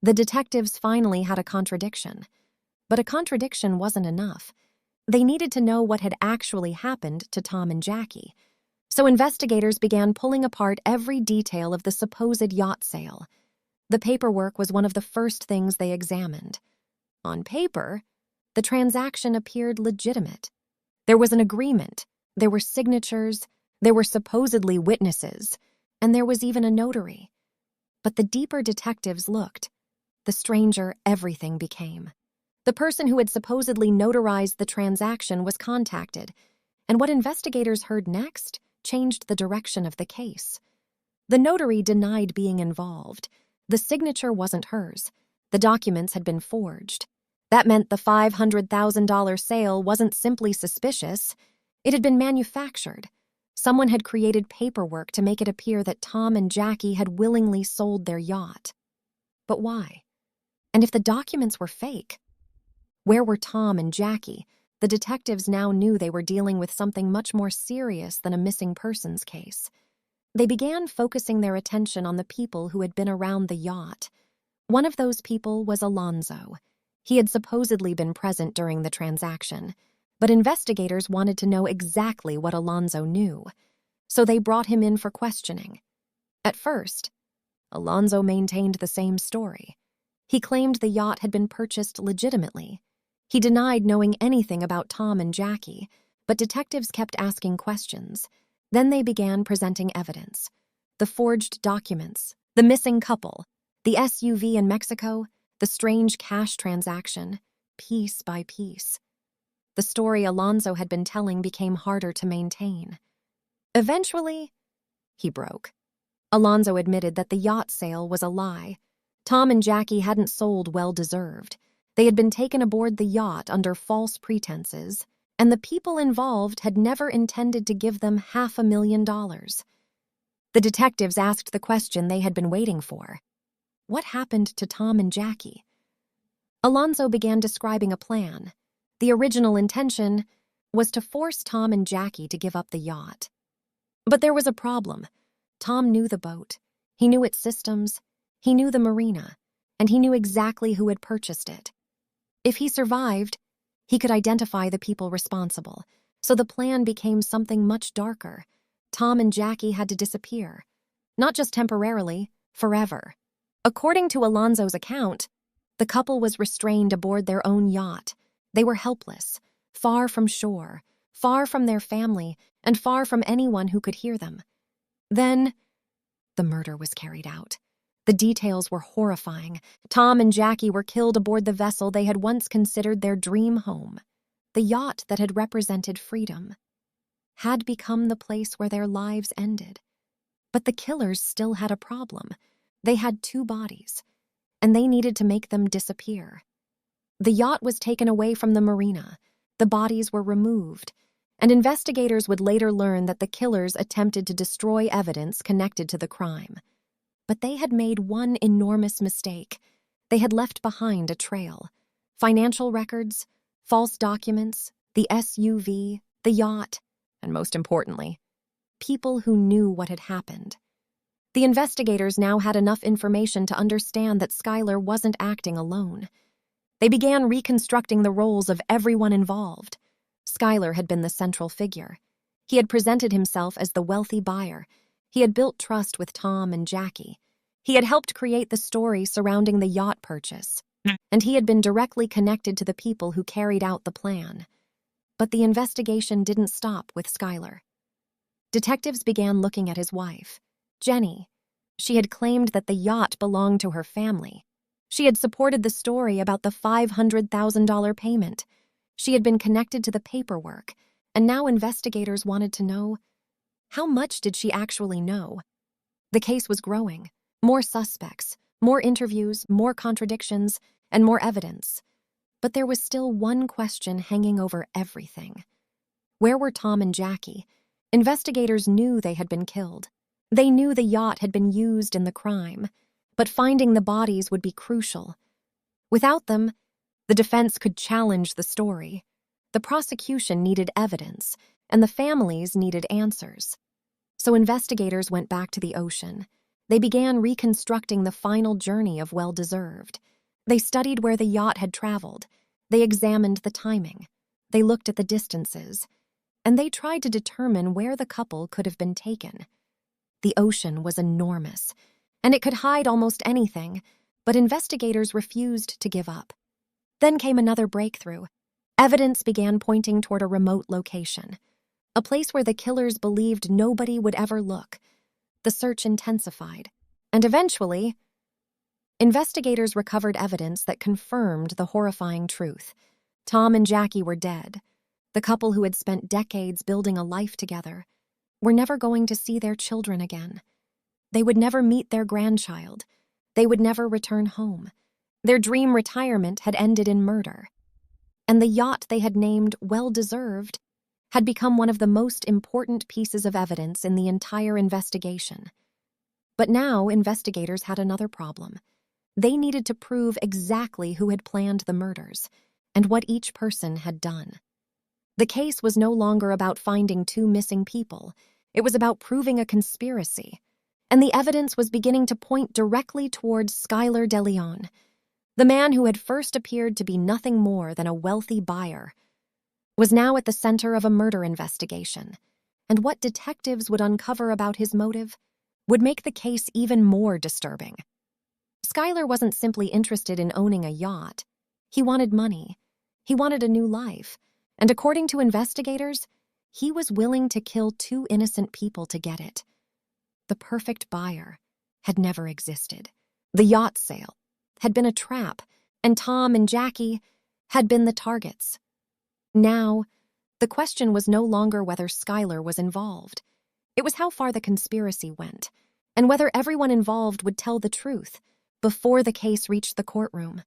The detectives finally had a contradiction. But a contradiction wasn't enough. They needed to know what had actually happened to Tom and Jackie. So investigators began pulling apart every detail of the supposed yacht sale. The paperwork was one of the first things they examined. On paper, the transaction appeared legitimate. There was an agreement, there were signatures, there were supposedly witnesses, and there was even a notary. But the deeper detectives looked, the stranger everything became. The person who had supposedly notarized the transaction was contacted, and what investigators heard next changed the direction of the case. The notary denied being involved. The signature wasn't hers. The documents had been forged. That meant the $500,000 sale wasn't simply suspicious. It had been manufactured. Someone had created paperwork to make it appear that Tom and Jackie had willingly sold their yacht. But why? And if the documents were fake, where were Tom and Jackie? The detectives now knew they were dealing with something much more serious than a missing persons case. They began focusing their attention on the people who had been around the yacht. One of those people was Alonzo. He had supposedly been present during the transaction, but investigators wanted to know exactly what Alonzo knew, so they brought him in for questioning. At first, Alonzo maintained the same story. He claimed the yacht had been purchased legitimately. He denied knowing anything about Tom and Jackie, but detectives kept asking questions. Then they began presenting evidence. The forged documents, the missing couple, the SUV in Mexico, the strange cash transaction, piece by piece. The story Alonzo had been telling became harder to maintain. Eventually, he broke. Alonzo admitted that the yacht sale was a lie. Tom and Jackie hadn't sold well-deserved. They had been taken aboard the yacht under false pretenses, and the people involved had never intended to give them $500,000. The detectives asked the question they had been waiting for. What happened to Tom and Jackie? Alonzo began describing a plan. The original intention was to force Tom and Jackie to give up the yacht. But there was a problem. Tom knew the boat. He knew its systems. He knew the marina. And he knew exactly who had purchased it. If he survived, he could identify the people responsible. So the plan became something much darker. Tom and Jackie had to disappear. Not just temporarily, forever. According to Alonzo's account, the couple was restrained aboard their own yacht. They were helpless, far from shore, far from their family, and far from anyone who could hear them. Then, the murder was carried out. The details were horrifying. Tom and Jackie were killed aboard the vessel they had once considered their dream home. The yacht that had represented freedom had become the place where their lives ended. But the killers still had a problem. They had two bodies, and they needed to make them disappear. The yacht was taken away from the marina. The bodies were removed, and investigators would later learn that the killers attempted to destroy evidence connected to the crime. But they had made one enormous mistake. They had left behind a trail. Financial records, false documents, the SUV, the yacht, and most importantly, people who knew what had happened. The investigators now had enough information to understand that Skylar wasn't acting alone. They began reconstructing the roles of everyone involved. Skylar had been the central figure. He had presented himself as the wealthy buyer. He had built trust with Tom and Jackie. He had helped create the story surrounding the yacht purchase, and he had been directly connected to the people who carried out the plan. But the investigation didn't stop with Skylar. Detectives began looking at his wife, Jenny. She had claimed that the yacht belonged to her family. She had supported the story about the $500,000 payment. She had been connected to the paperwork, and now investigators wanted to know, how much did she actually know? The case was growing. More suspects, more interviews, more contradictions, and more evidence. But there was still one question hanging over everything. Where were Tom and Jackie? Investigators knew they had been killed. They knew the yacht had been used in the crime, but finding the bodies would be crucial. Without them, the defense could challenge the story. The prosecution needed evidence, and the families needed answers. So investigators went back to the ocean. They began reconstructing the final journey of Well-Deserved. They studied where the yacht had traveled. They examined the timing. They looked at the distances. And they tried to determine where the couple could have been taken. The ocean was enormous, and it could hide almost anything, but investigators refused to give up. Then came another breakthrough. Evidence began pointing toward a remote location, a place where the killers believed nobody would ever look. The search intensified, and eventually, investigators recovered evidence that confirmed the horrifying truth. Tom and Jackie were dead. The couple who had spent decades building a life together were never going to see their children again. They would never meet their grandchild. They would never return home. Their dream retirement had ended in murder. And the yacht they had named Well-Deserved had become one of the most important pieces of evidence in the entire investigation. But now investigators had another problem. They needed to prove exactly who had planned the murders and what each person had done. The case was no longer about finding two missing people. It was about proving a conspiracy. And the evidence was beginning to point directly towards Skylar Deleon, the man who had first appeared to be nothing more than a wealthy buyer, was now at the center of a murder investigation. And what detectives would uncover about his motive would make the case even more disturbing. Skylar wasn't simply interested in owning a yacht. He wanted money. He wanted a new life. And according to investigators, he was willing to kill two innocent people to get it. The perfect buyer had never existed. The yacht sale had been a trap, and Tom and Jackie had been the targets. Now, the question was no longer whether Skylar was involved. It was how far the conspiracy went, and whether everyone involved would tell the truth before the case reached the courtroom.